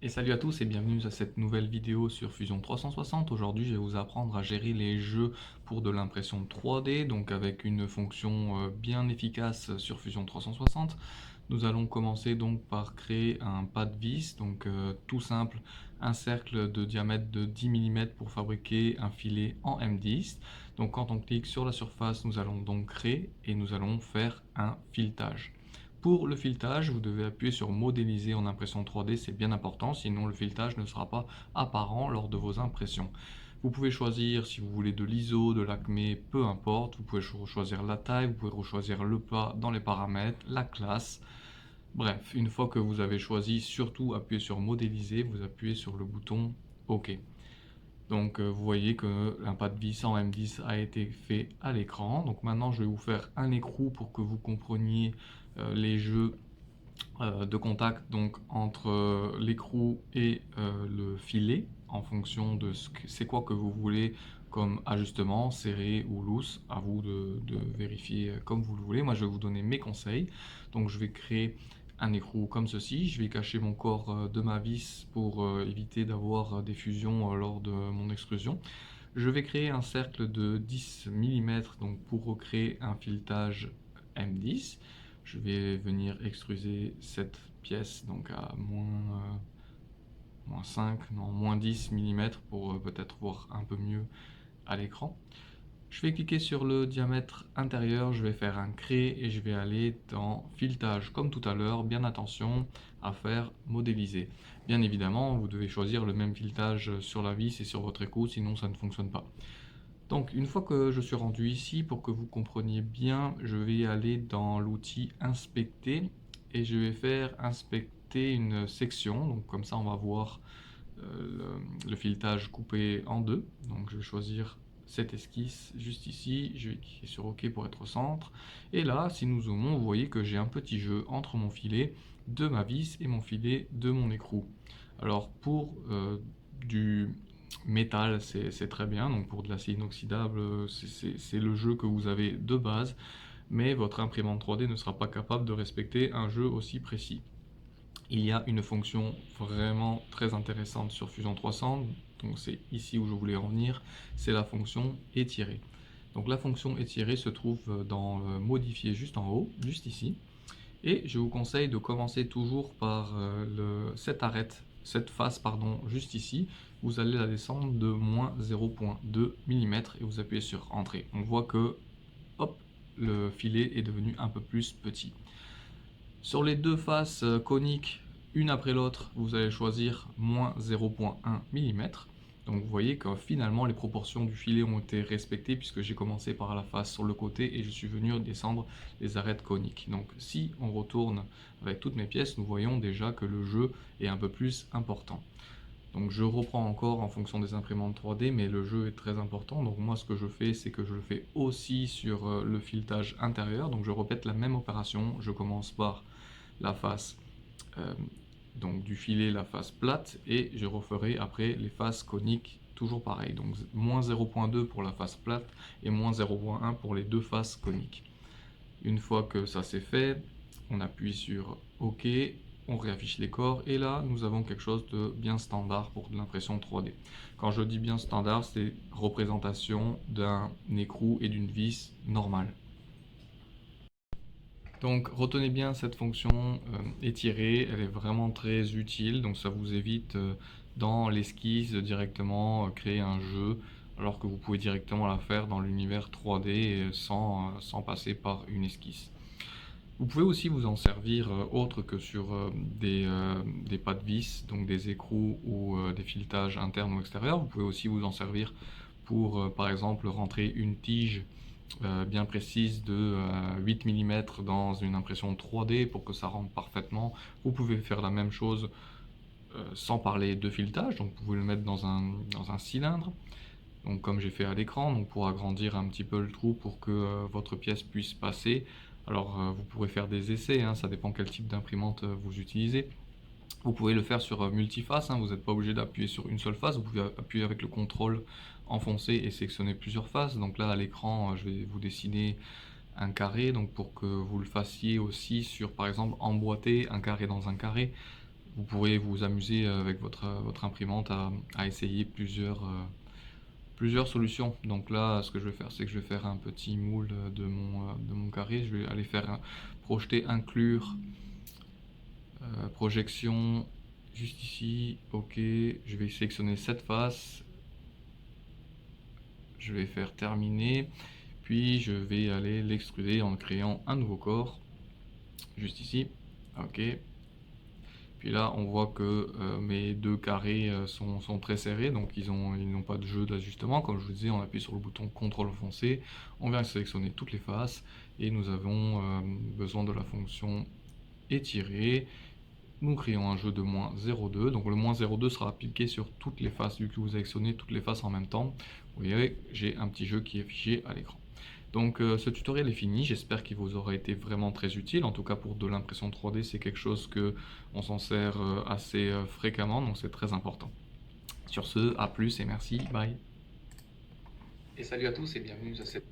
Et salut à tous et bienvenue à cette nouvelle vidéo sur Fusion 360. Aujourd'hui, je vais vous apprendre à gérer les jeux pour de l'impression 3D, donc avec une fonction bien efficace sur Fusion 360. Nous allons commencer donc par créer un pad vis, donc tout simple, un cercle de diamètre de 10 mm pour fabriquer un filet en M10. Donc quand on clique sur la surface, nous allons donc créer et nous allons faire un filetage. Pour le filetage, vous devez appuyer sur modéliser en impression 3D, c'est bien important, sinon le filetage ne sera pas apparent lors de vos impressions. Vous pouvez choisir si vous voulez de l'ISO, de l'ACME, peu importe. Vous pouvez choisir la taille, vous pouvez choisir le pas dans les paramètres, la classe. Bref, une fois que vous avez choisi, surtout appuyez sur modéliser, vous appuyez sur le bouton OK. Donc vous voyez que l'impact vis en M10 a été fait à l'écran. Donc maintenant je vais vous faire un écrou pour que vous compreniez les jeux de contact donc entre l'écrou et le filet en fonction de ce que c'est quoi que vous voulez comme ajustement, serré ou loose, à vous de vérifier comme vous le voulez. Moi je vais vous donner mes conseils. Donc je vais créer un écrou comme ceci, je vais cacher mon corps de ma vis pour éviter d'avoir des fusions lors de mon extrusion. Je vais créer un cercle de 10 mm donc pour recréer un filetage M10. Je vais venir extruser cette pièce donc à moins 5, non, moins 10 mm pour peut-être voir un peu mieux à l'écran. Je vais cliquer sur le diamètre intérieur, je vais faire un créer et je vais aller dans filetage comme tout à l'heure. Bien attention à faire modéliser. Bien évidemment, vous devez choisir le même filetage sur la vis et sur votre écrou, sinon ça ne fonctionne pas. Donc une fois que je suis rendu ici, pour que vous compreniez bien, je vais aller dans l'outil inspecter et je vais faire inspecter une section. Donc comme ça on va voir le filetage coupé en deux. Donc je vais choisir cette esquisse juste ici, je vais cliquer sur OK pour être au centre. Et là, si nous zoomons, vous voyez que j'ai un petit jeu entre mon filet de ma vis et mon filet de mon écrou. Alors pour du métal, c'est très bien, donc pour de l'acier inoxydable, c'est le jeu que vous avez de base, mais votre imprimante 3D ne sera pas capable de respecter un jeu aussi précis. Il y a une fonction vraiment très intéressante sur Fusion 300, donc c'est ici où je voulais en venir, c'est la fonction étirer. Donc la fonction étirer se trouve dans modifier juste en haut, juste ici, et je vous conseille de commencer toujours par cette face pardon, juste ici. Vous allez la descendre de moins 0,2 mm et vous appuyez sur Entrée. On voit que hop, le filet est devenu un peu plus petit. Sur les deux faces coniques, une après l'autre, vous allez choisir moins 0,1 mm. Donc vous voyez que finalement les proportions du filet ont été respectées puisque j'ai commencé par la face sur le côté et je suis venu descendre les arêtes coniques. Donc si on retourne avec toutes mes pièces, nous voyons déjà que le jeu est un peu plus important. Donc je reprends encore en fonction des imprimantes 3D, mais le jeu est très important. Donc moi ce que je fais, c'est que je le fais aussi sur le filetage intérieur. Donc je répète la même opération, je commence par la face euh, donc du filet, la face plate, et je referai après les faces coniques, toujours pareil. Donc moins 0,2 pour la face plate et moins 0,1 pour les deux faces coniques. Une fois que ça c'est fait, on appuie sur OK, on réaffiche les corps, et là nous avons quelque chose de bien standard pour de l'impression 3D. Quand je dis bien standard, c'est représentation d'un écrou et d'une vis normale. Donc retenez bien cette fonction étirer, elle est vraiment très utile, donc ça vous évite dans l'esquisse de directement créer un jeu, alors que vous pouvez directement la faire dans l'univers 3D sans passer par une esquisse. Vous pouvez aussi vous en servir autre que sur des pas de vis, donc des écrous ou des filetages internes ou extérieurs. Vous pouvez aussi vous en servir pour, par exemple, rentrer une tige bien précise de 8 mm dans une impression 3D pour que ça rentre parfaitement. Vous pouvez faire la même chose sans parler de filetage, donc vous pouvez le mettre dans un cylindre, donc comme j'ai fait à l'écran, donc pour agrandir un petit peu le trou pour que votre pièce puisse passer. Alors vous pourrez faire des essais, hein, ça dépend quel type d'imprimante vous utilisez. Vous pouvez le faire sur multiface, hein, vous n'êtes pas obligé d'appuyer sur une seule face, vous pouvez appuyer avec le contrôle enfoncé et sélectionner plusieurs faces. Donc là à l'écran, je vais vous dessiner un carré, donc pour que vous le fassiez aussi sur par exemple emboîter un carré dans un carré. vous pourrez vous amuser avec votre imprimante à essayer plusieurs solutions. Donc là, ce que je vais faire, c'est que je vais faire un petit moule de mon carré. Je vais aller faire projeter, inclure, projection, juste ici, ok. Je vais sélectionner cette face. Je vais faire terminer. Puis je vais aller l'extruder en créant un nouveau corps. Juste ici, ok. Puis là, on voit que mes deux carrés sont très serrés, donc ils n'ont pas de jeu d'ajustement. Comme je vous disais, on appuie sur le bouton CTRL foncé, on vient sélectionner toutes les faces, et nous avons besoin de la fonction étirer. Nous créons un jeu de moins 0,2, donc le moins 0,2 sera appliqué sur toutes les faces, vu que vous sélectionnez toutes les faces en même temps. Vous voyez, j'ai un petit jeu qui est affiché à l'écran. Donc ce tutoriel est fini, j'espère qu'il vous aura été vraiment très utile. En tout cas pour de l'impression 3D, c'est quelque chose que on s'en sert assez fréquemment, donc c'est très important. Sur ce, à plus et merci, bye. Et salut à tous et bienvenue à cette